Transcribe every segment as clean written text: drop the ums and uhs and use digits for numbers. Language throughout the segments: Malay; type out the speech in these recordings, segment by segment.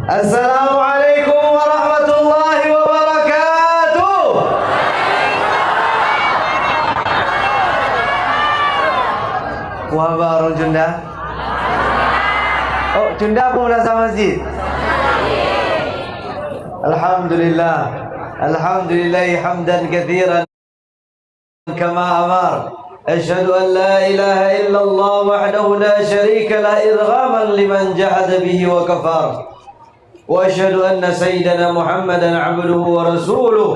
Assalamualaikum warahmatullahi wabarakatuh. Wahai Junda. Oh, Junda pun datang masjid. Alhamdulillah. Alhamdulillah hamdan katsiran kama amar. أشهد أن لا إله إلا الله وحده لا شريك له إرغاما لمن جحد به وكفر وأشهد أن سيدنا محمدا عبده ورسوله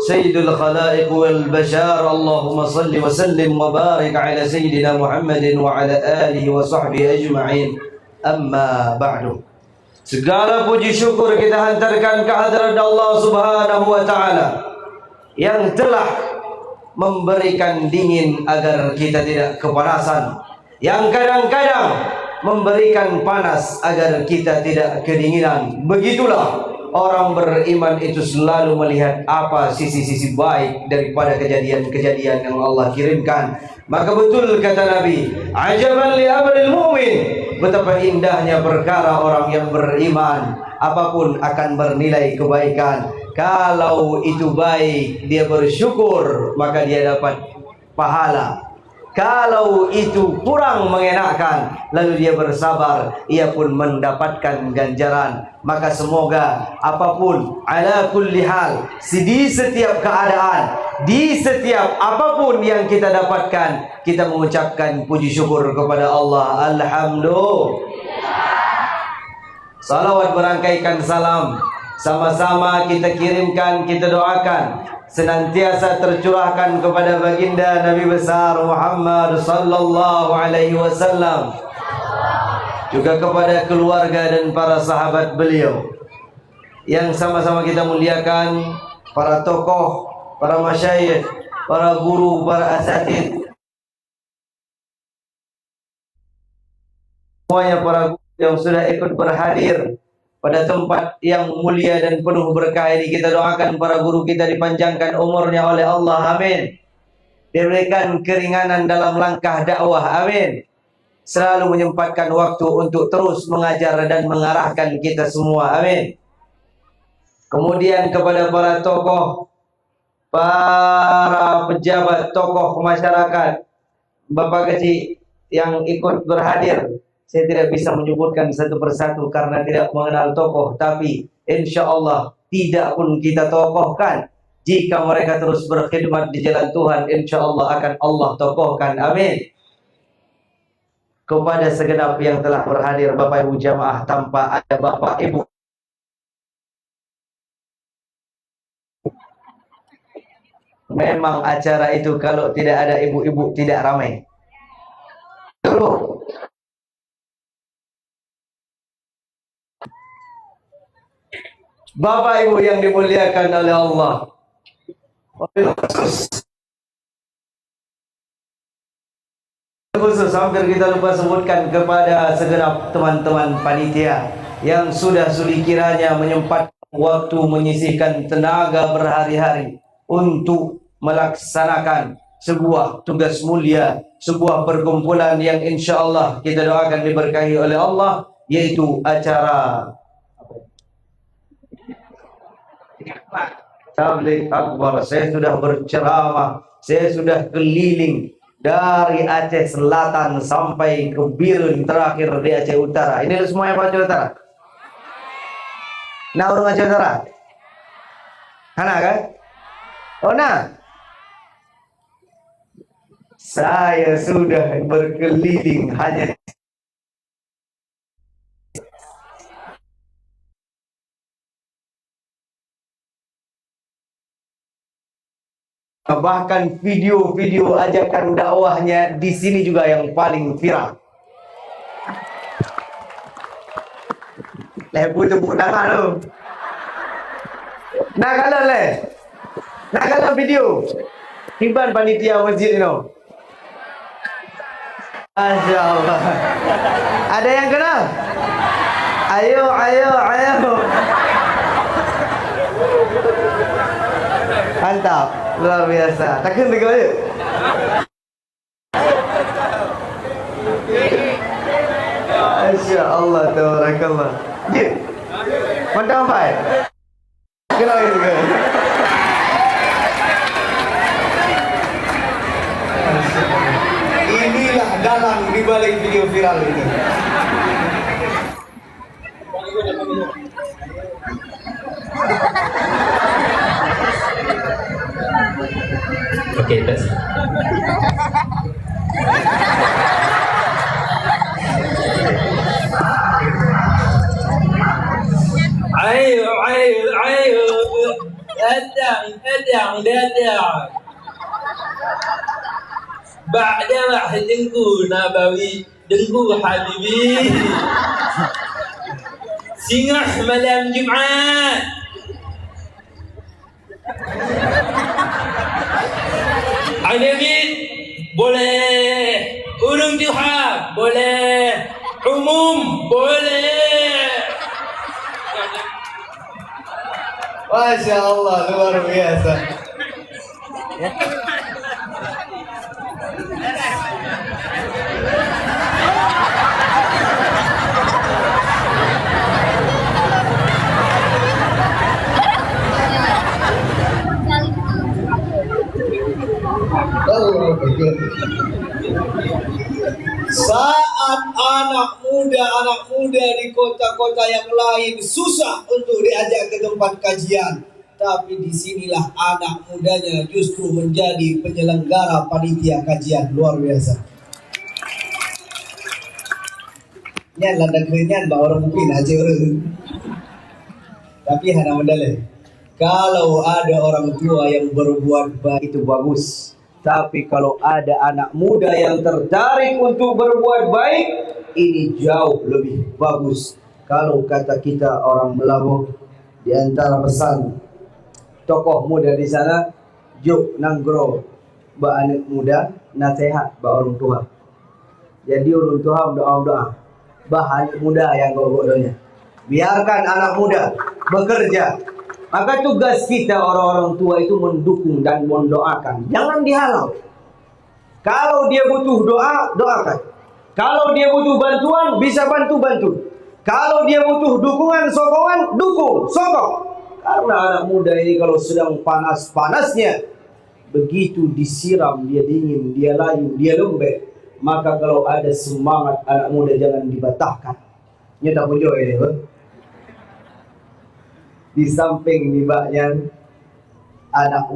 سيد الخلائق والبشر اللهم صل وسلم وبارك على سيدنا محمد وعلى آله وصحبه أجمعين أما بعد. Segala puji syukur kita hantarkan ke hadirat Allah Subhanahu wa taala yang telah memberikan dingin agar kita tidak kepanasan, yang kadang-kadang memberikan panas agar kita tidak kedinginan. Begitulah orang beriman itu selalu melihat apa sisi-sisi baik daripada kejadian-kejadian yang Allah kirimkan. Maka betul kata Nabi, ajaban li amril mu'min, betapa indahnya perkara orang yang beriman, apapun akan bernilai kebaikan. Kalau itu baik, dia bersyukur, maka dia dapat pahala. Kalau itu kurang mengenakan, lalu dia bersabar, ia pun mendapatkan ganjaran. Maka semoga apapun, ala kulli hal, di setiap keadaan, di setiap apapun yang kita dapatkan, kita mengucapkan puji syukur kepada Allah. Alhamdulillah. Salawat berangkaikan salam sama-sama kita kirimkan, kita doakan senantiasa tercurahkan kepada baginda Nabi besar Muhammad sallallahu alaihi wasallam, juga kepada keluarga dan para sahabat beliau yang sama-sama kita muliakan, para tokoh, para masyayikh, para guru, para asatidz, semuanya para guru yang sudah ikut berhadir pada tempat yang mulia dan penuh berkah ini. Kita doakan para guru kita dipanjangkan umurnya oleh Allah, amin. Diberikan keringanan dalam langkah dakwah, amin. Selalu menyempatkan waktu untuk terus mengajar dan mengarahkan kita semua, amin. Kemudian kepada para tokoh, para pejabat, tokoh masyarakat, Bapak kecil yang ikut berhadir. Saya tidak bisa menyebutkan satu persatu karena tidak mengenal tokoh, tapi insya Allah tidak pun kita tokohkan, jika mereka terus berkhidmat di jalan Tuhan, insya Allah akan Allah tokohkan, amin. Kepada segenap yang telah berhadir, Bapak Ibu jamaah, tanpa ada Bapak Ibu, memang acara itu kalau tidak ada ibu-ibu tidak ramai. Bapak Ibu yang dimuliakan oleh Allah, khusus hampir kita lupa sebutkan kepada segenap teman-teman panitia yang sudah sudi kiranya menyempatkan waktu, menyisihkan tenaga berhari-hari untuk melaksanakan sebuah tugas mulia, sebuah perkumpulan yang insya Allah kita doakan diberkahi oleh Allah, yaitu acara Tabligh Akbar. Saya sudah berceramah, saya sudah keliling dari Aceh Selatan sampai ke Birun, terakhir di Aceh Utara. Ini semuanya Pak Aceh Utara. Nah, orang Aceh Utara. Hana kan? Oh nah, saya sudah berkeliling hanya bahkan video-video ajakan dakwahnya di sini juga yang paling viral. Lebu tepuk tangan lu. Nah kalau nah kalau video timban panitia masjid ini. Masya Allah. Ada yang kenal? Ayo. Mantap, luar biasa. Takkan tiga aja. Masya Allah, tabarakallah. Pandang baik. Kenapa itu? Inilah dalang di balik video viral ini. Oke, tes. Ayo, ayo, ayo. Datang. Ba'da wahdinku nabawi, dengku habibi. Singah malam Jumat. Alimit boleh, ulung juhab boleh, umum boleh. Masya Allah, luar biasa. Saat anak muda di kota-kota yang lain susah untuk diajak ke tempat kajian, tapi disinilah anak mudanya justru menjadi penyelenggara panitia kajian. Luar biasa. Nyan lada kenyan bawa orang mungkin aja orang. Tapi hana mendale. Kalau ada orang tua yang berbuat baik itu bagus. Tapi kalau ada anak muda yang tertarik untuk berbuat baik, ini jauh lebih bagus. Kalau kata kita orang Melayu, di antara pesan tokoh muda di sana, juk nanggro ba anak muda, nasihat ba orang tua. Jadi orang tua doa-doa, bah anak muda yang gogodonya. Biarkan anak muda bekerja. Maka tugas kita orang-orang tua itu mendukung dan mendoakan. Jangan dihalau. Kalau dia butuh doa, doakan. Kalau dia butuh bantuan, bisa bantu-bantu. Kalau dia butuh dukungan, sokongan, dukung, sokong. Karena anak muda ini kalau sedang panas-panasnya, begitu disiram, dia dingin, dia layu, dia lembek. Maka kalau ada semangat anak muda jangan dibatahkan. Nyata pujo ini, di samping nibaknya anak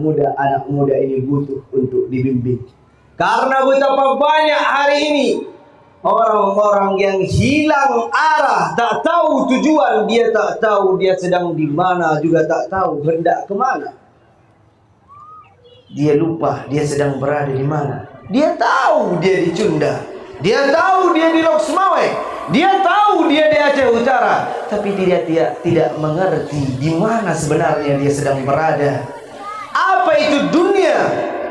muda ini butuh untuk dibimbing. Karena betapa banyak hari ini orang-orang yang hilang arah, tak tahu tujuan, dia tak tahu dia sedang di mana, juga tak tahu hendak kemana. Dia lupa dia sedang berada di mana. Dia tahu dia di Cunda, dia tahu dia di Lok Semawe, dia tahu dia di Aceh Utara, tapi dia tidak mengerti di mana sebenarnya dia sedang berada. Apa itu dunia?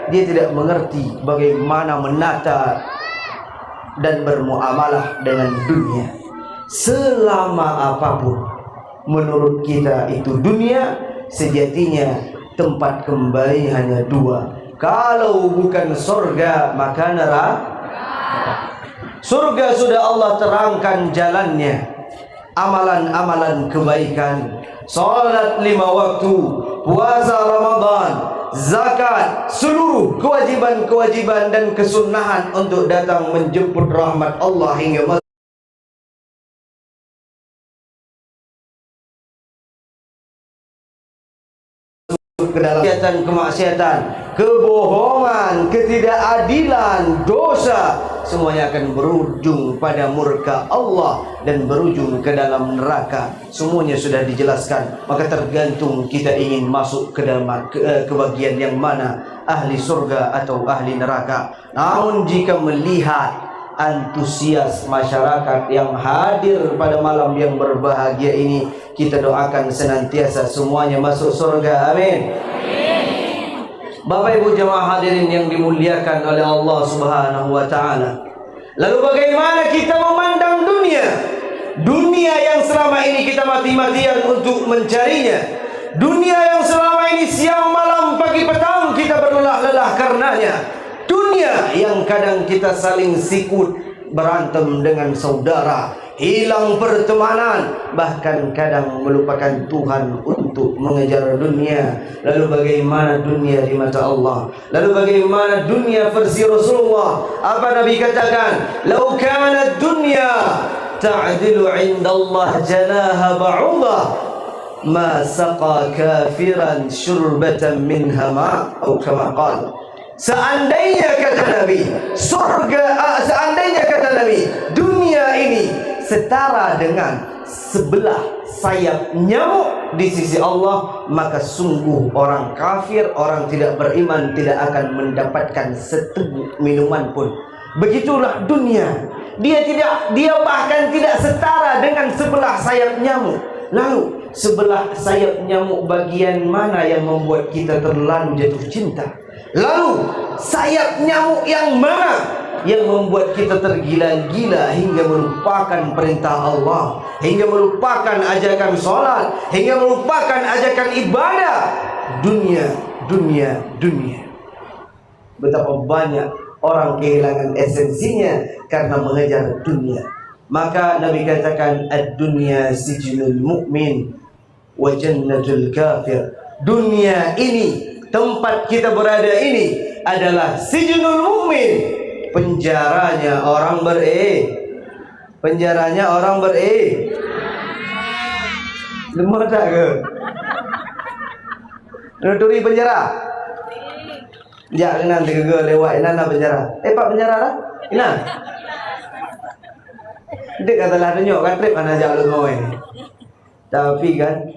Dia tidak mengerti bagaimana menata dan bermuamalah dengan dunia. Selama apapun menurut kita itu dunia, sejatinya tempat kembali hanya dua. Kalau bukan surga, maka neraka. Surga sudah Allah terangkan jalannya. Amalan-amalan kebaikan, salat 5 waktu, puasa Ramadan, zakat, seluruh kewajiban-kewajiban dan kesunahan untuk datang menjemput rahmat Allah hingga ke dalam kemaksiatan, kebohongan, ketidakadilan, dosa, semuanya akan berujung pada murka Allah dan berujung ke dalam neraka. Semuanya sudah dijelaskan. Maka tergantung kita ingin masuk ke dalam ke bagian yang mana, ahli surga atau ahli neraka. Namun jika melihat antusias masyarakat yang hadir pada malam yang berbahagia ini, kita doakan senantiasa semuanya masuk surga. Amin. Bapak Ibu jemaah hadirin yang dimuliakan oleh Allah Subhanahu wa taala. Lalu bagaimana kita memandang dunia? Dunia yang selama ini kita mati-matian untuk mencarinya. Dunia yang selama ini siang malam pagi petang kita berlelah-lelah karenanya. Dunia yang kadang kita saling sikut berantem dengan saudara. hilang pertemanan, bahkan kadang melupakan Tuhan untuk mengejar dunia. Lalu bagaimana dunia di mata Allah? Lalu bagaimana dunia versi Rasulullah? Apa Nabi katakan? Lau kanat dunya ta'dilu 'inda Allah janaha ba'udah ma saqa kafiran syurbatan minha ma', atau kama qala. Seandainya kata Nabi, seandainya kata Nabi, dunia ini setara dengan sebelah sayap nyamuk di sisi Allah, maka sungguh orang kafir, orang tidak beriman tidak akan mendapatkan seteguk minuman pun. Begitulah dunia. Dia bahkan tidak setara dengan sebelah sayap nyamuk. Lalu sebelah sayap nyamuk bagian mana yang membuat kita terlalu jatuh cinta? Lalu sayap nyamuk yang mana yang membuat kita tergila-gila hingga melupakan perintah Allah, hingga melupakan ajakan sholat, hingga melupakan ajakan ibadah? Dunia. Betapa banyak orang kehilangan esensinya karena mengejar dunia. Maka Nabi katakan, ad-dunya sijnul mu'min wa jannatul kafir. Dunia ini, tempat kita berada ini adalah sijnul mu'min, penjaranya orang lemah tak ke? Nuturi penjara? Jak kenan tegega lewat inana penjara. Pak penjara lah. Inan. Dia katalah tunjuk kan trip mana jak lu ngoi. Tapi kan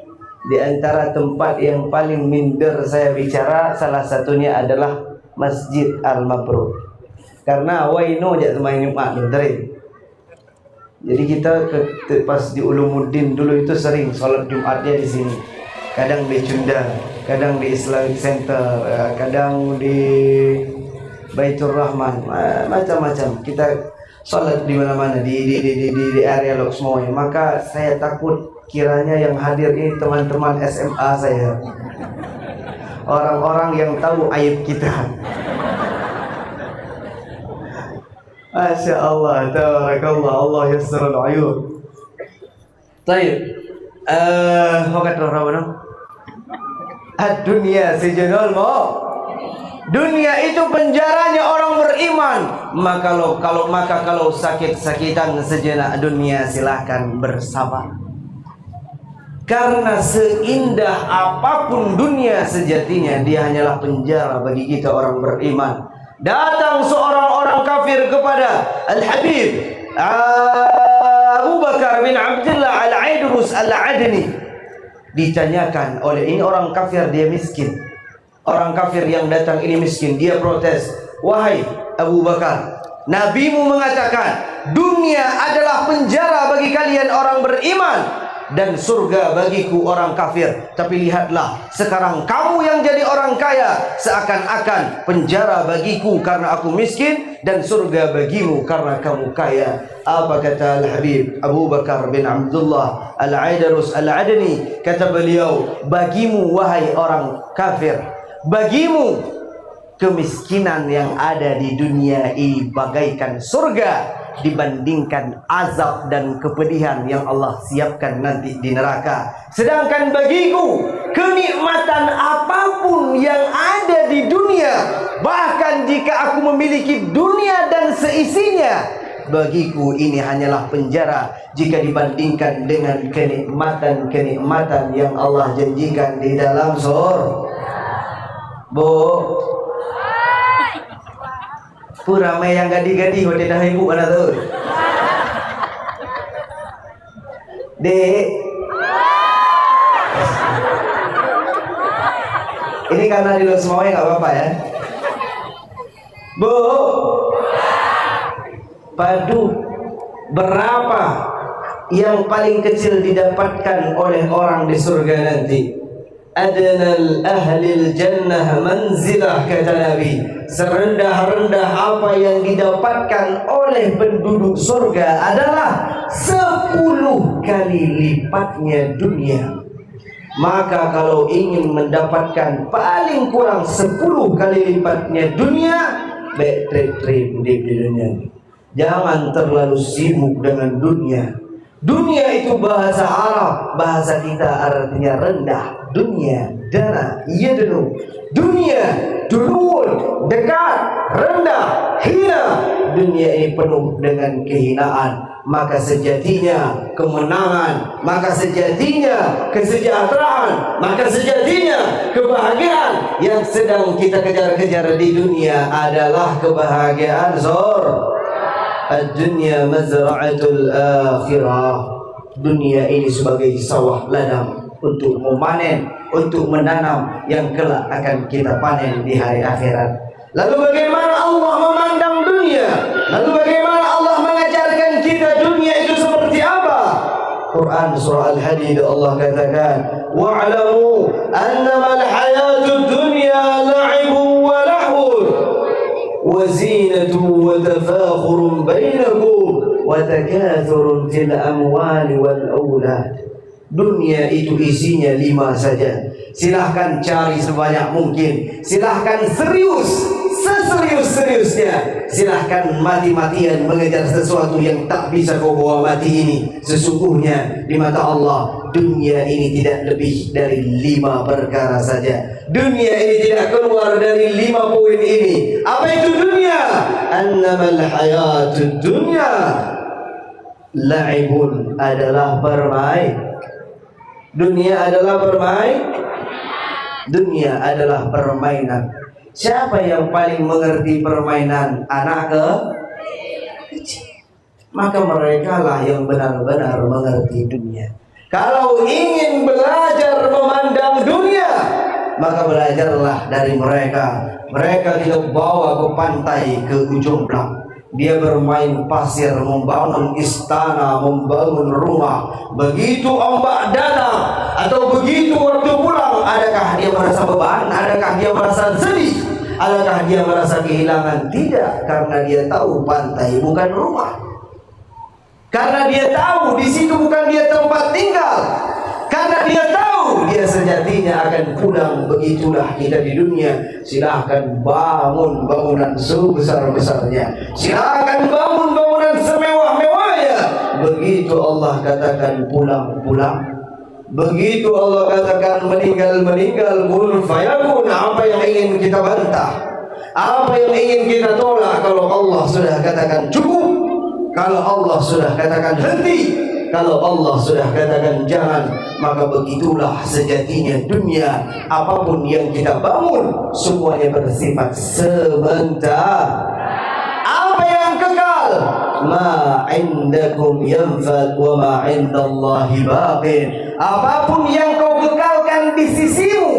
di antara tempat yang paling minder saya bicara, salah satunya adalah Masjid Al-Mabrur. Karena waino jak semain Jumat menteri. Jadi kita pas di Ulumuddin dulu itu sering sholat Jumatnya di sini. Kadang di Cunda, kadang di Islamic Center, kadang di Baitur Rahman, macam-macam. Kita sholat di mana-mana di area Loksmoy. Maka saya takut kiranya yang hadir ini teman-teman SMA saya, orang-orang yang tahu aib kita. Masya Allah, tabarakallah, Allah yassarul ayub. Baik, hokat roh. Ad-dunya sijnul mu'min. Dunia itu penjaranya orang beriman. Maka kalau sakit-sakitan sejenak dunia, silahkan bersabar. Karena seindah apapun dunia, sejatinya dia hanyalah penjara bagi kita orang beriman. Datang seorang orang kafir kepada Al-Habib Abu Bakar bin Abdullah Al-Aidrus Al-Adni. Ditanyakan oleh ini orang kafir, dia miskin. Orang kafir yang datang ini miskin. Dia protes, wahai Abu Bakar, Nabimu mengatakan dunia adalah penjara bagi kalian orang beriman dan surga bagiku orang kafir. Tapi lihatlah, sekarang kamu yang jadi orang kaya, seakan-akan penjara bagiku karena aku miskin dan surga bagimu karena kamu kaya. Apa kata Al-Habib Abu Bakar bin Abdullah Al-Aidrus Al-Adni? Kata beliau, bagimu wahai orang kafir, bagimu kemiskinan yang ada di dunia ini bagaikan surga dibandingkan azab dan kepedihan yang Allah siapkan nanti di neraka. Sedangkan bagiku, kenikmatan apapun yang ada di dunia, bahkan jika aku memiliki dunia dan seisinya, bagiku ini hanyalah penjara jika dibandingkan dengan kenikmatan-kenikmatan yang Allah janjikan di dalam surga. Bu, ramai yang gadi-gadi waktu dah ibu mana tu? Dek, ini karena di luar semuanya nggak apa-apa ya. Bu, padu berapa yang paling kecil didapatkan oleh orang di surga nanti? Adnal ahlil jannah manzilah, kata Nabi, serendah-rendah apa yang didapatkan oleh penduduk surga adalah 10 kali lipatnya dunia. Maka kalau ingin mendapatkan paling kurang 10 kali lipatnya dunia, baik trip di dunia. Jangan terlalu sibuk dengan dunia. Dunia itu bahasa Arab, bahasa kita artinya rendah. Dunia, dana, yadnu. Dunia, dulur, dekat, rendah, hina. Dunia ini penuh dengan kehinaan. Maka sejatinya kemenangan, maka sejatinya kesejahteraan, maka sejatinya kebahagiaan yang sedang kita kejar-kejar di dunia adalah kebahagiaan Ad-dunya mazra'atul akhirah. Dunia ini sebagai sawah ladang untuk memanen, untuk menanam yang kelak akan kita panen di hari akhirat. Lalu bagaimana Allah memandang dunia? Lalu bagaimana Allah mengajarkan kita dunia itu seperti apa? Quran surah Al-Hadid Allah katakan, wa'lamu annama al-hayatud dunya la'ibun wa lahwun wa zinatun wa tafakhurun bainakum wa takathurun fil amwali wal aulad. Dunia itu isinya 5 saja. Silahkan cari sebanyak mungkin. Silahkan serius, seserius-seriusnya. Silahkan mati-matian mengejar sesuatu yang tak bisa kau bawa mati ini. Sesungguhnya di mata Allah, dunia ini tidak lebih dari 5 perkara saja. Dunia ini tidak keluar dari 5 poin ini. Apa itu dunia? Annamal hayatud dunya la'ibun, adalah bermain. Dunia adalah bermain. Dunia adalah permainan. Siapa yang paling mengerti permainan? Anak kecil. Maka mereka lah yang benar-benar mengerti dunia. Kalau ingin belajar memandang dunia, maka belajarlah dari mereka. Mereka tidak bawa ke pantai, ke ujung belakang. Dia bermain pasir, membangun istana, membangun rumah. Begitu ombak datang atau begitu waktu pulang, adakah dia merasa beban? Adakah dia merasa sedih? Adakah dia merasa kehilangan? Tidak, karena dia tahu pantai bukan rumah. Karena dia tahu di situ bukan dia tempat tinggal. Karena dia tahu dia sejatinya akan pulang. Begitulah kita di dunia. Silahkan bangun bangunan sebesar-besarnya. Silahkan bangun bangunan semewah-mewahnya. Begitu Allah katakan pulang-pulang. Begitu Allah katakan meninggal-meninggal, kun fayakun. Apa yang ingin kita bantah? Apa yang ingin kita tolak? Kalau Allah sudah katakan cukup, kalau Allah sudah katakan henti, kalau Allah sudah katakan jangan, maka begitulah sejatinya dunia. Apapun yang kita bangun, semuanya bersifat sebentar. Apa yang kekal? Ma indakum yanfad wa ma indallahi baqin. Apapun yang kau kekalkan di sisimu,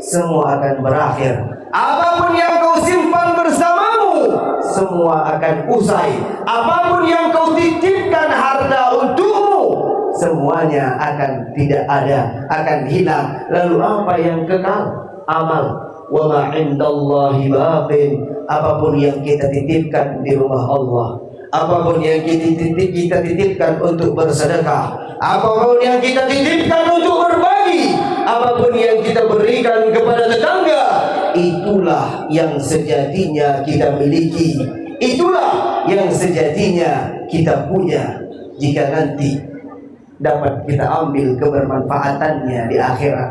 semua akan berakhir. Apapun yang kau simpan bersamamu, semua akan usai. Apapun yang kau titipkan harta untukmu, semuanya akan tidak ada, akan hilang. Lalu apa yang kekal? Amal. Wa ma indallahi baqin. Apapun yang kita titipkan di rumah Allah, apapun yang kita titipkan untuk bersedekah, apapun yang kita titipkan untuk berbagi, apapun yang kita berikan kepada tetangga, itulah yang sejatinya kita miliki. Itulah yang sejatinya kita punya. Jika nanti dapat kita ambil kebermanfaatannya di akhirat.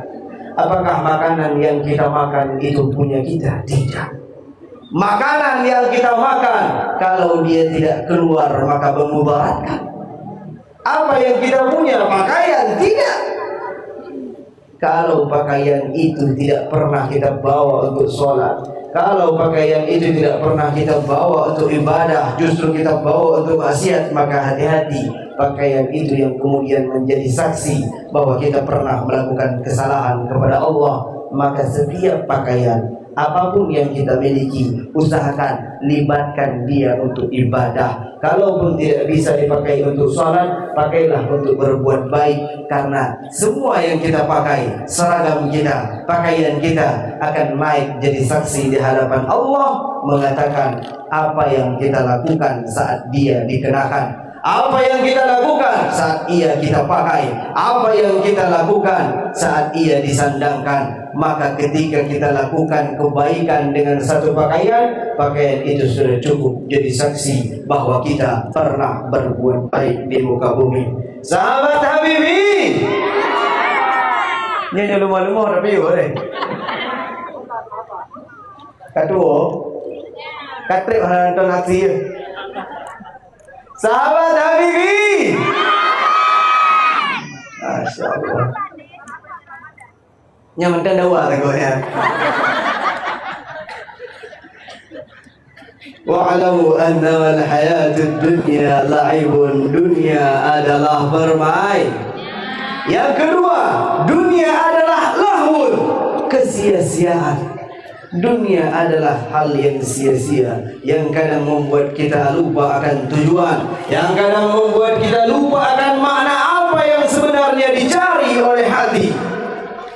Apakah makanan yang kita makan itu punya kita? Tidak. Makanan yang kita makan, kalau dia tidak keluar maka memudaratkan. Apa yang kita punya? Pakaian? Tidak. Kalau pakaian itu tidak pernah kita bawa untuk sholat, kalau pakaian itu tidak pernah kita bawa untuk ibadah, justru kita bawa untuk maksiat, maka hati-hati. Pakaian itu yang kemudian menjadi saksi bahwa kita pernah melakukan kesalahan kepada Allah. Maka setiap pakaian, apapun yang kita miliki, usahakan libatkan dia untuk ibadah. Kalaupun tidak bisa dipakai untuk sholat, pakailah untuk berbuat baik. Karena semua yang kita pakai, seragam kita, pakaian kita akan naik jadi saksi di hadapan Allah, mengatakan apa yang kita lakukan saat dia dikenakan, apa yang kita lakukan saat ia kita pakai, apa yang kita lakukan saat ia disandangkan. Maka ketika kita lakukan kebaikan dengan satu pakaian, pakaian itu sudah cukup jadi saksi bahwa kita pernah berbuat baik di muka bumi. Sahabat Habibi. Nyanyi lumah-lumah tapi boleh. Kedua, katrik orang nonton aksi ya. Sahabat Habibi. Masya Allah. Nyamankan dawa lah ya. Wa'alamu anna wal hayatud dunya la'ibun. Dunia adalah bermain. Yang kedua, dunia adalah lahun, kesia-siaan. Dunia adalah hal yang sia-sia, yang kadang membuat kita lupa akan tujuan, yang kadang membuat kita lupa akan makna apa yang sebenarnya dicari oleh hati.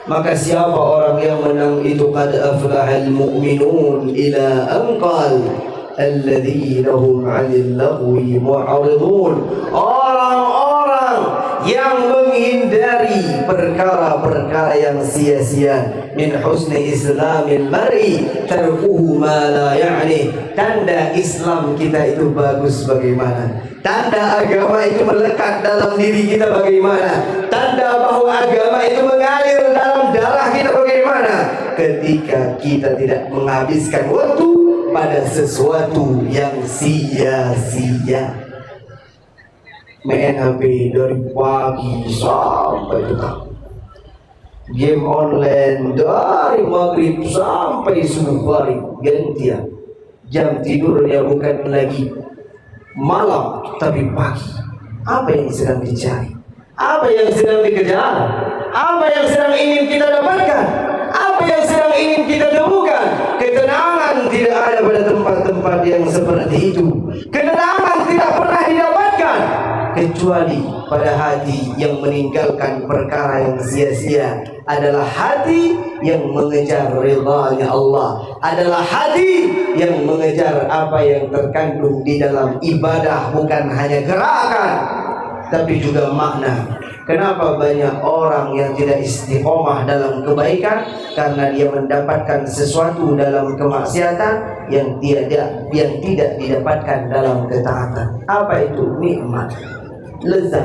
Maka siapa orang yang menang itu? Qad aflahal mu'minun ila anqal alladzina hum 'anil lagwi mu'ridun. Orang-orang yang menghindari perkara-perkara yang sia-sia. Min husni islamil mar'i tarkuhu ma la ya'ni. Tanda Islam kita itu bagus bagaimana? Tanda agama itu melekat dalam diri kita bagaimana? Tanda bahwa agama itu mengalir dalam darah kita bagaimana? Ketika kita tidak menghabiskan waktu pada sesuatu yang sia-sia. Main HP dari pagi sampai petang, game online dari maghrib sampai subuh hari, gantian. Jam tidurnya bukan lagi malam tapi pagi. Apa yang sedang dicari? Apa yang sedang dikejar? Apa yang sedang ingin kita dapatkan? Apa yang sedang ingin kita temukan? Ketenangan tidak ada pada tempat-tempat yang seperti itu. Ketenangan tidak pernah didapatkan kecuali pada hati yang meninggalkan perkara yang sia-sia. Adalah hati yang mengejar ridhanya Allah, adalah hati yang mengejar apa yang terkandung di dalam ibadah, bukan hanya gerakan tapi juga makna. Kenapa banyak orang yang tidak istiqomah dalam kebaikan? Karena dia mendapatkan sesuatu dalam kemaksiatan yang tidak didapatkan dalam ketaatan. Apa itu? Nikmat, lezat.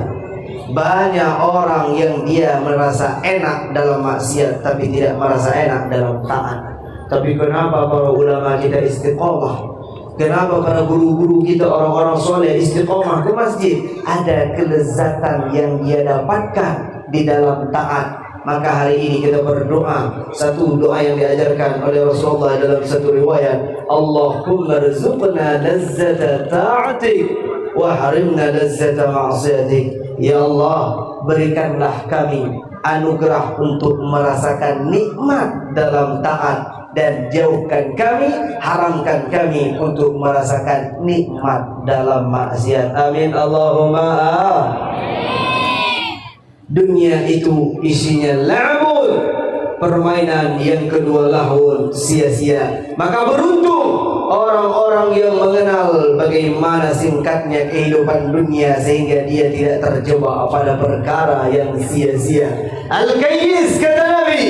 Banyak orang yang dia merasa enak dalam maksiat tapi tidak merasa enak dalam taat. Tapi kenapa para ulama kita istiqomah? Kenapa para guru-guru kita, orang-orang soleh istiqomah ke masjid? Ada kelezatan yang dia dapatkan di dalam taat. Maka hari ini kita berdoa, satu doa yang diajarkan oleh Rasulullah dalam satu riwayat, Allahumma rzuqna lazzata ta'atik wa harimna lazzata ma'asiyatik. Ya Allah, berikanlah kami anugerah untuk merasakan nikmat dalam taat, dan jauhkan kami, haramkan kami untuk merasakan nikmat dalam maksiat. Amin Allahumma amin. Dunia itu isinya la'bun, permainan. Yang kedua lahun, sia-sia. Maka beruntung orang-orang yang mengenal bagaimana singkatnya kehidupan dunia sehingga dia tidak terjebak pada perkara yang sia-sia. Al-Qayyis kata Nabi,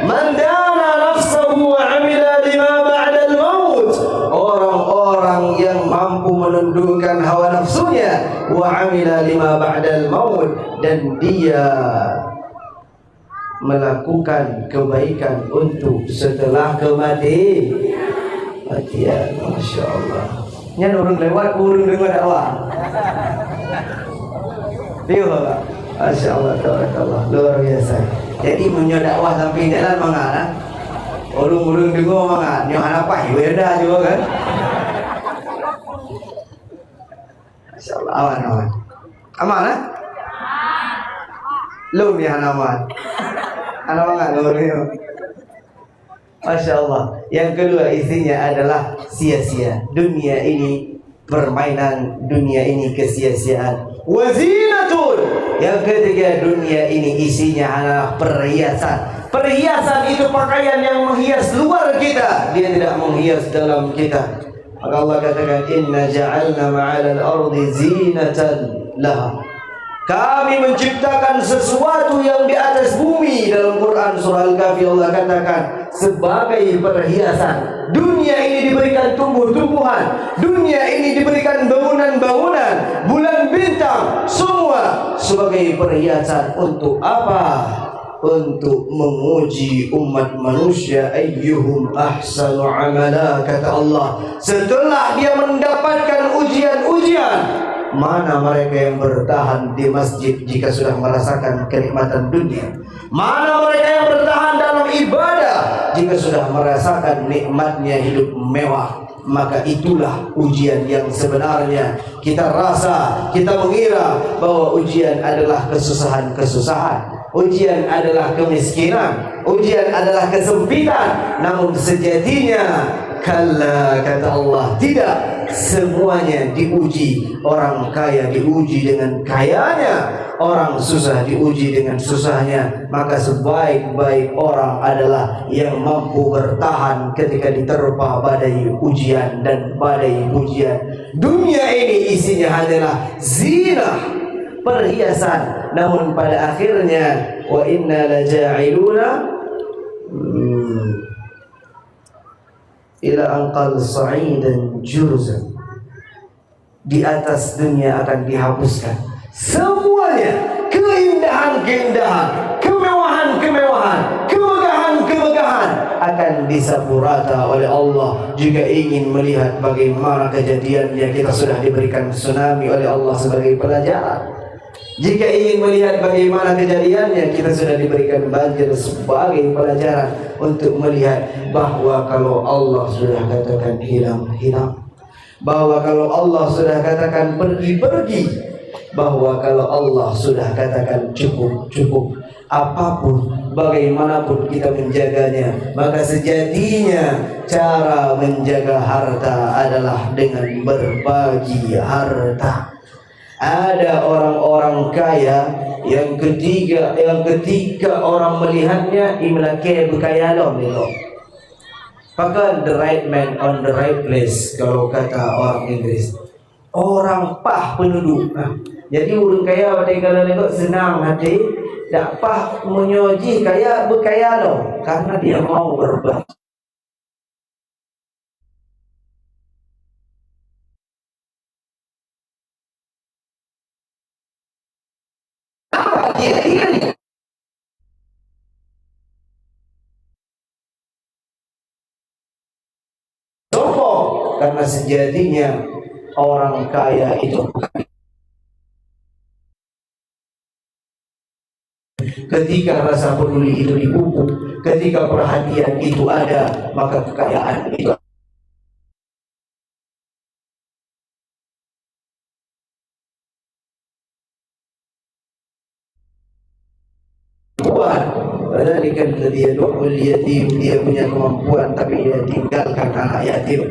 man dana nafsahu wa amila lima ba'da al-maut. Orang-orang yang mampu menundukkan hawa nafsunya, wa amila lima ba'da al-maut, dan dia melakukan kebaikan untuk setelah kematian. Masya Allah. Ini orang lewat, orang dengar dakwah. Dia Masya Allah, tabarakallah, luar biasa. Jadi punya dakwah sampai jalan mangan, orang-orang dengar mangan, yang apa? Ibadah juga kan? Masya Allah, aman. Aman lah? Lu ni aman. Anak mangan, lu ni. Masya Allah. Yang kedua isinya adalah sia-sia. Dunia ini permainan, dunia ini kesia-siaan. Wazinatun. Yang ketiga, dunia ini isinya adalah perhiasan. Perhiasan itu pakaian yang menghias luar kita, dia tidak menghias dalam kita. Maka Allah katakan, inna ja'alna ma'alal ardi zinatan laha. Kami menciptakan sesuatu yang di atas bumi dalam Quran surah Al-Kahfi Allah katakan sebagai perhiasan. Dunia ini diberikan tumbuh-tumbuhan, dunia ini diberikan bangunan-bangunan, bulan bintang, semua sebagai perhiasan untuk apa? Untuk menguji umat manusia, ayyuhum ahsanu amala, kata Allah. Setelah dia mendapatkan ujian-ujian, mana mereka yang bertahan di masjid jika sudah merasakan kenikmatan dunia? Mana mereka yang bertahan dalam ibadah jika sudah merasakan nikmatnya hidup mewah? Maka itulah ujian yang sebenarnya. Kita rasa, kita mengira bahwa ujian adalah kesusahan-kesusahan, ujian adalah kemiskinan, ujian adalah kesempitan. Namun sejatinya kalla, kata Allah, tidak semuanya diuji. Orang kaya diuji dengan kayanya, orang susah diuji dengan susahnya. Maka sebaik-baik orang adalah yang mampu bertahan ketika diterpa badai ujian dan badai pujian. Dunia ini isinya hanyalah zina, perhiasan. Namun pada akhirnya wa inna laja'iluna ila anqal sa'idan jurzan. Di atas dunia akan dihapuskan semuanya, keindahan-keindahan, kemewahan-kemewahan, kemegahan-kemegahan akan disapu rata oleh Allah. Jika ingin melihat bagaimana kejadiannya, kita sudah diberikan tsunami oleh Allah sebagai pelajaran. Jika ingin melihat bagaimana kejadiannya, kita sudah diberikan banjir sebagai pelajaran untuk melihat bahwa kalau Allah sudah katakan hilang, hilang. Bahwa kalau Allah sudah katakan pergi, pergi. Bahwa kalau Allah sudah katakan cukup, cukup. Apapun, bagaimanapun kita menjaganya, maka sejatinya cara menjaga harta adalah dengan berbagi harta. Ada orang-orang kaya yang ketika orang melihatnya imlake berkaya loh gitu. Pakai the right man on the right place, kalau kata orang Inggris. Orang pah penduduk. Jadi orang kaya pada kalau tengok senang hati, tak pah menyoji kaya berkaya loh, karena dia mau berbagi. Sombong, karena sejatinya orang kaya itu ketika rasa peduli itu dipupuk, ketika perhatian itu ada, maka kekayaan itu Dzalikan alladzi yad'ul yatim, dia punya kemampuan tapi dia tinggalkan anak yatim.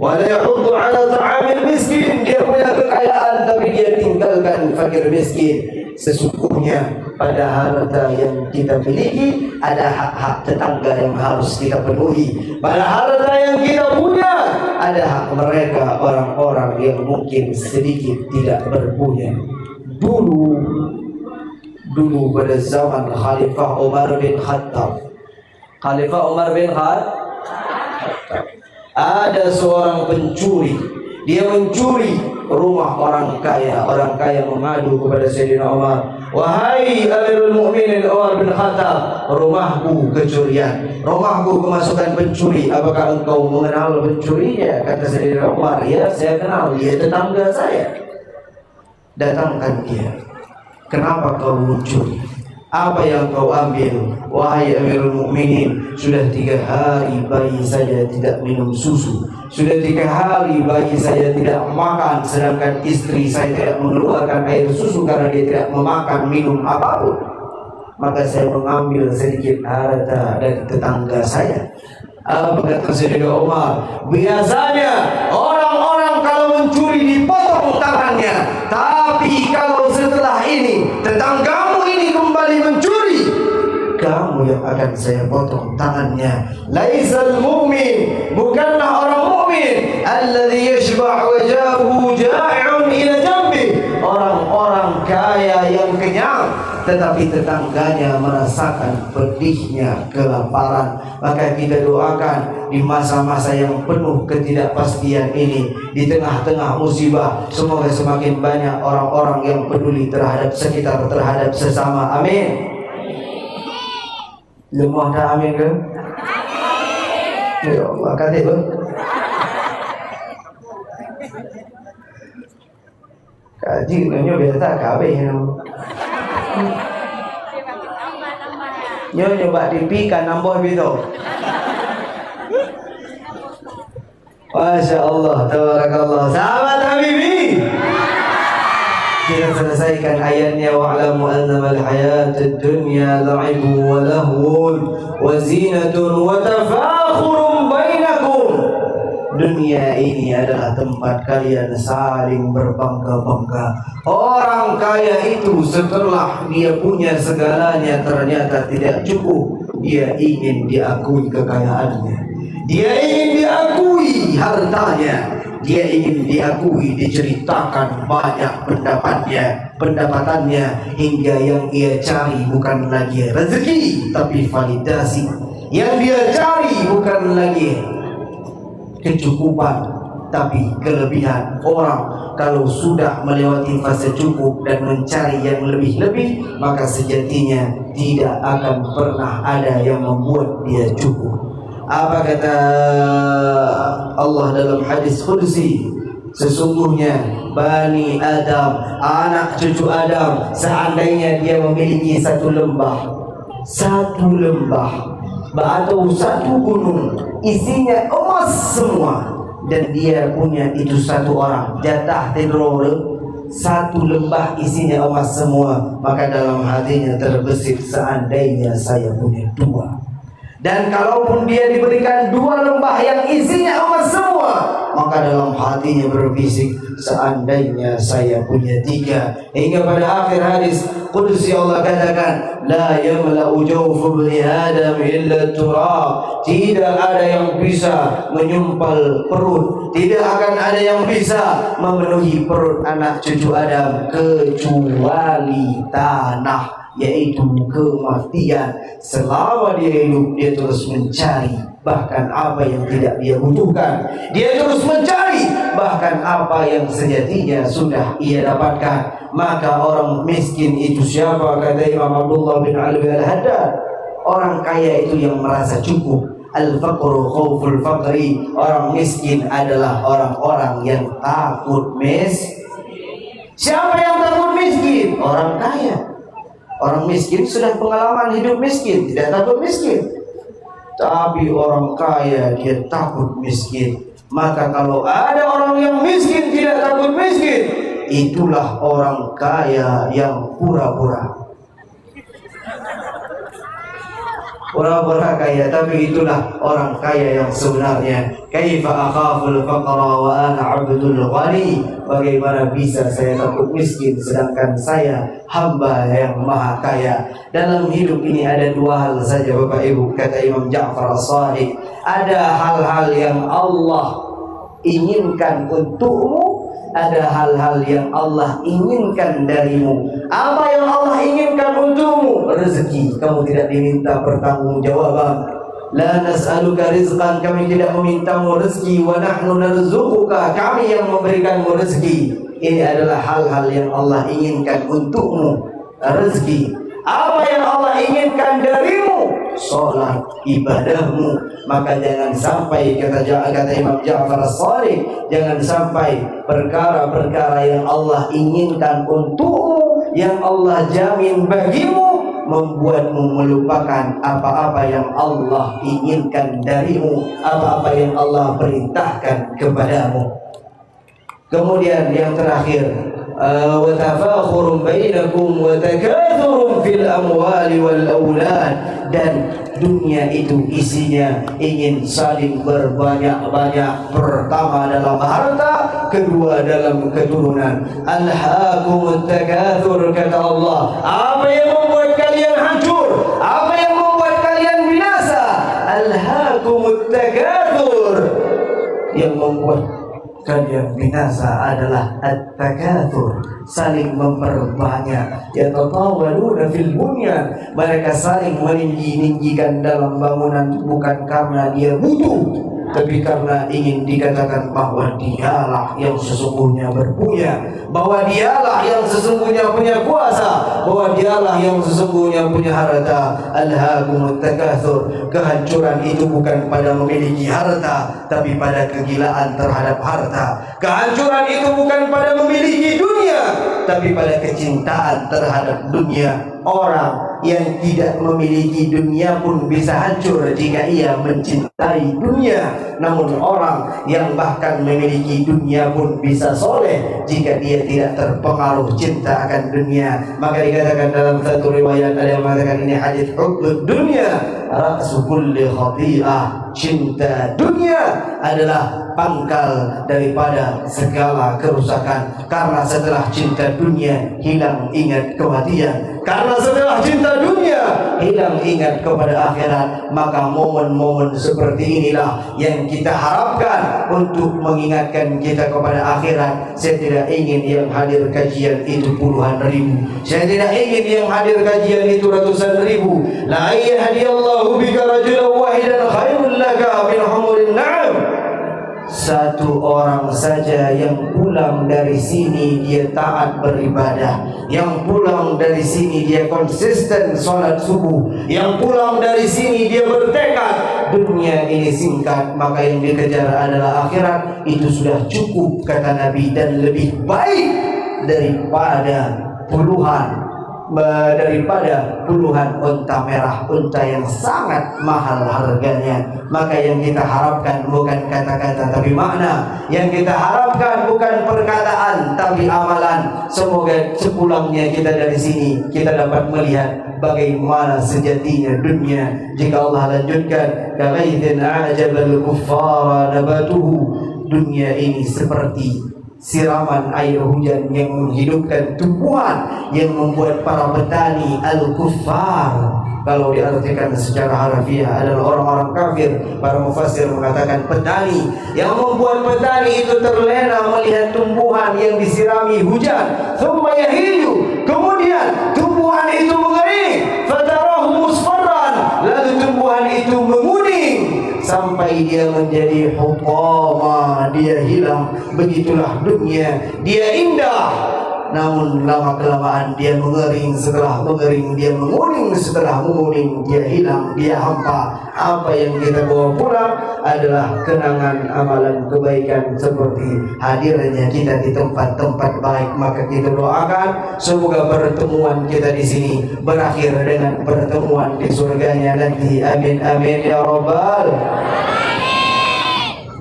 Wa la yahuddu 'ala ta'amil miskin, dia punya kekayaan tapi dia tinggalkan fakir miskin. Sesungguhnya pada harta yang kita miliki ada hak-hak tetangga yang harus kita penuhi. Pada harta yang kita punya ada hak mereka, orang-orang yang mungkin sedikit tidak berpunya. Dulu pada zaman Khalifah Umar bin Khattab, ada seorang pencuri. Dia mencuri rumah orang kaya. Orang kaya mengadu kepada Sayyidina Umar, wahai Amirul Mukminin Umar bin Khattab, rumahku kecurian, rumahku kemasukan pencuri. Apakah engkau mengenal pencurinya? Kata Sayyidina Umar, ya saya kenal, dia tetangga saya. Datangkan dia. Kenapa kau mencuri? Apa yang kau ambil? Wahai Amirul Mukminin, sudah 3 hari bayi saya tidak minum susu, sudah 3 hari bayi saya tidak makan, sedangkan istri saya tidak mengeluarkan air susu karena dia tidak memakan minum apapun. Maka saya mengambil sedikit harta dari tetangga saya. Apa kata Sayyidina Umar? Biasanya orang-orang kalau mencuri dipotong tangannya, tapi kalau setelah ini tetanggamu ini kembali mencuri, kamu yang akan saya potong tangannya. Laisal mu'min, bukanlah orang mukmin alladzi yashba' wajahu ja'i'un ila jambi, orang-orang kaya yang kenyang tetapi tetangganya merasakan pedihnya kelaparan. Maka kita doakan di masa-masa yang penuh ketidakpastian ini, di tengah-tengah musibah, semoga semakin banyak orang-orang yang peduli terhadap sekitar, terhadap sesama. Amin. Lemah dah amin ke? Ya Allah, kata itu. Kaji nyo biasa kabeh nyo coba dipikan nambah gitu. Masya Allah, tabarakallah. Sahabat Habibi, kita selesaikan ayatnya. Wa'lamu annamal hayatud dunya la'ibun wa lahwun wa zinatun wa tafakhurun bainakum. Dunia ini adalah tempat kalian saling berbangga-bangga. Orang kaya itu setelah dia punya segalanya ternyata tidak cukup. Dia ingin diakui kekayaannya, dia ingin diakui hartanya, dia ingin diakui, diceritakan banyak pendapatannya, hingga yang ia cari bukan lagi rezeki tapi validasi. Yang dia cari bukan lagi kecukupan tapi kelebihan. Orang kalau sudah melewati fase cukup dan mencari yang lebih-lebih, maka sejatinya tidak akan pernah ada yang membuat dia cukup. Apa kata Allah dalam hadis qudsi? Sesungguhnya Bani Adam, anak cucu Adam, seandainya dia memiliki satu lembah atau satu gunung isinya emas semua, dan dia punya itu satu orang, jatah tidur satu lembah isinya emas semua, maka dalam hatinya terbesit, seandainya saya punya dua. Dan kalaupun dia diberikan dua lembah yang isinya emas semua, maka dalam hatinya berbisik, seandainya saya punya tiga. Hingga pada akhir hadis qudsi Allah katakan, la yamla'u jawfu ibni Adam illa turab. Tidak ada yang bisa menyumpal perut, tidak akan ada yang bisa memenuhi perut anak cucu Adam kecuali tanah, yaitu kematian. Selama dia hidup, dia terus mencari bahkan apa yang tidak dia butuhkan. Dia terus mencari bahkan apa yang sejatinya sudah ia dapatkan. Maka orang miskin itu siapa? Kata Imam Abdullah bin Alwi al-Haddad, orang kaya itu yang merasa cukup. Al-faqru khawful faqri. Orang miskin adalah orang-orang yang takut Siapa yang takut miskin? Orang kaya. Orang miskin sudah pengalaman hidup miskin, tidak takut miskin. Tapi orang kaya dia takut miskin. Maka kalau ada orang yang miskin tidak takut miskin, itulah orang kaya yang pura-pura kaya, tapi itulah orang kaya yang sebenarnya. Kaifa akhaful faqra wa ana 'abdul ghani. Bagaimana bisa saya takut miskin sedangkan saya hamba yang maha kaya? Dalam hidup ini ada dua hal saja Bapak Ibu, kata Imam Ja'far As-Shadiq. Ada hal-hal yang Allah inginkan untukmu, ada hal-hal yang Allah inginkan darimu. Apa yang Allah inginkan untukmu? Rezeki. Kamu tidak diminta pertanggungjawaban. La nas'aluka rizqan, kami tidak memintamu rezeki. Wa nahnu narzuquka, kami yang memberikanmu rezeki. Ini adalah hal-hal yang Allah inginkan untukmu, rezeki. Apa yang Allah inginkan darimu? Salat, ibadahmu. Maka jangan sampai, kata Imam Ja'far As-Shadiq, jangan sampai perkara-perkara yang Allah inginkan untukmu, yang Allah jamin bagimu, membuatmu melupakan apa-apa yang Allah inginkan darimu, apa-apa yang Allah perintahkan kepadamu. Kemudian yang terakhir, wa tafakhurun bainakum wa takathurun fil amwali wal aulad. Dan dunia itu isinya ingin saling berbanyak-banyak. Pertama dalam harta, kedua dalam keturunan. Alhaakumut takatsur, kata Allah. Apa yang membuat kalian hancur? Apa yang membuat kalian binasa? Alhaakumut takatsur. Yang membuat dan yang binasa adalah at-takatsur, saling memperbanyak. Yatatawaluna fil bunyan, mereka saling meninggi-ninggikan dalam bangunan bukan karena dia butuh, tapi karena ingin dikatakan bahwa dialah yang sesungguhnya berpunya, bahwa dialah yang sesungguhnya punya kuasa, bahwa dialah yang sesungguhnya punya harta. Alhaakumut takatsur, kehancuran itu bukan pada memiliki harta, tapi pada kegilaan terhadap harta. Kehancuran itu bukan pada memiliki dunia, tapi pada kecintaan terhadap dunia. Orang yang tidak memiliki dunia pun bisa hancur jika ia mencintai dunia. Namun orang yang bahkan memiliki dunia pun bisa soleh jika dia tidak terpengaruh cinta akan dunia. Maka dikatakan dalam satu riwayat, ada yang mengatakan ini hadis hubbud dunya ra'su kulli khati'ah. Cinta dunia adalah pangkal daripada segala kerusakan. Karena setelah cinta dunia hilang ingat kematian, karena setelah cinta dunia hilang ingat kepada akhirat. Maka momen-momen seperti inilah yang kita harapkan untuk mengingatkan kita kepada akhirat. Saya tidak ingin yang hadir kajian itu puluhan ribu, saya tidak ingin yang hadir kajian itu ratusan ribu. La yahdiyallahu bika rajulan wahidan khairul laka min humurin na'am. Satu orang saja yang pulang dari sini dia taat beribadah, yang pulang dari sini dia konsisten sholat subuh, yang pulang dari sini dia bertekad dunia ini singkat, maka yang dikejar adalah akhirat. Itu sudah cukup kata Nabi, dan lebih baik daripada puluhan unta merah, unta yang sangat mahal harganya. Maka yang kita harapkan bukan kata-kata tapi makna, yang kita harapkan bukan perkataan tapi amalan. Semoga sepulangnya kita dari sini kita dapat melihat bagaimana sejatinya dunia. Jika Allah lanjutkan, kaghaithin a'jabal kuffara nabatuhu, dunia ini seperti siraman air hujan yang menghidupkan tumbuhan, yang membuat para petani al-kuffar, kalau diartikan secara harfiah adalah orang-orang kafir. Para mufassir mengatakan petani, yang membuat petani itu terlena melihat tumbuhan yang disirami hujan. Thumma yahiju, kemudian tumbuhan itu mengering, fatarahu musfarran, lalu tumbuhan itu menguning sampai dia menjadi hutama, dia hilang. Begitulah dunia, dia indah, namun lama-kelamaan dia mengering, setelah mengering dia menguning, setelah menguning dia hilang, dia hampa. Apa yang kita bawa pulang adalah kenangan amalan kebaikan seperti hadirnya kita di tempat-tempat baik. Maka kita doakan semoga pertemuan kita di sini berakhir dengan pertemuan di surganya nanti. Amin amin ya rabbal.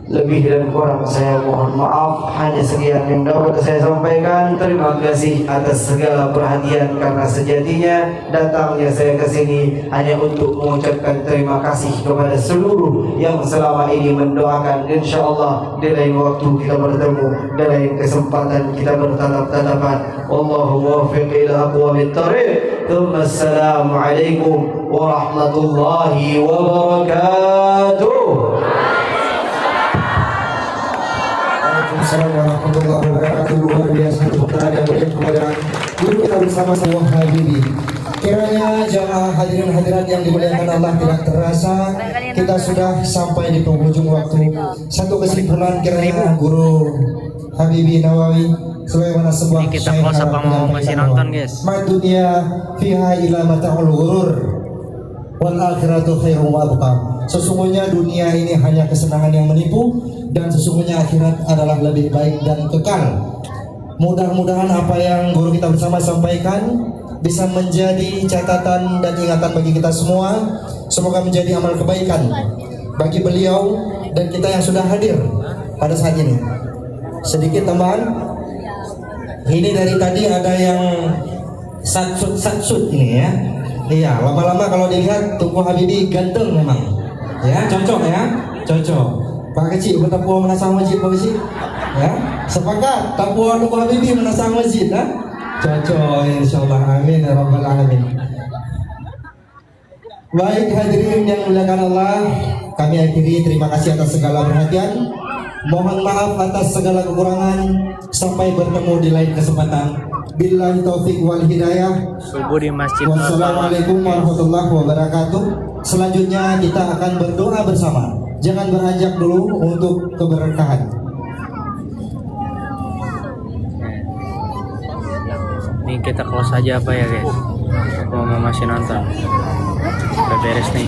Lebih dan kurang saya mohon maaf. Hanya sekian yang dapat saya sampaikan. Terima kasih atas segala perhatian, karena sejatinya datangnya saya ke sini hanya untuk mengucapkan terima kasih kepada seluruh yang selama ini mendoakan. InsyaAllah di lain waktu kita bertemu, di lain kesempatan kita bertatap-tatapan. Wallahu muwaffiq ila aqwamit thariq. Assalamualaikum warahmatullahi wabarakatuh. Assalamualaikum warahmatullahi wabarakatuh. Luar biasa tepuk tangan yang berikan kepada guru kita bersama Buah Habibie. Kiranya jamaah hadirin hadirat yang dimuliakan Allah, tidak terasa kita sudah sampai di penghujung waktu. Satu kesimpulan kiranya guru Habibie Nawawi sebagaimana sebuah kita close apa mau masih nonton guys. Madunia fiha ila mata'ul ghurur wal akhiratu khairum wa abqa. Sesungguhnya dunia ini hanya kesenangan yang menipu, dan sesungguhnya akhirat adalah lebih baik dan kekal. Mudah-mudahan apa yang guru kita bersama sampaikan bisa menjadi catatan dan ingatan bagi kita semua. Semoga menjadi amal kebaikan bagi beliau dan kita yang sudah hadir pada saat ini. Sedikit tambahan, ini dari tadi ada yang satsut ini ya. Iya, lama-lama kalau dilihat Tuku Habibie ganteng memang. Ya, cocok ya, cocok. Pak kecil, bertapua menasang masjid Pak kecil. Ya, sepakat. Tapua Tuku Habibie menasang masjid, ha? Cocok, insyaallah. Amin ya rabbal alamin. Baik hadirin yang dimuliakan Allah, kami akhiri terima kasih atas segala perhatian. Mohon maaf atas segala kekurangan. Sampai bertemu di lain kesempatan. Billahi taufik wal hidayah. Subuh di Masjid Wassalamualaikum warahmatullahi wabarakatuh. Selanjutnya kita akan berdoa bersama. Jangan beranjak dulu untuk keberkahan. Ini kita close aja apa ya guys? Mau masih nonton. Udah beres nih.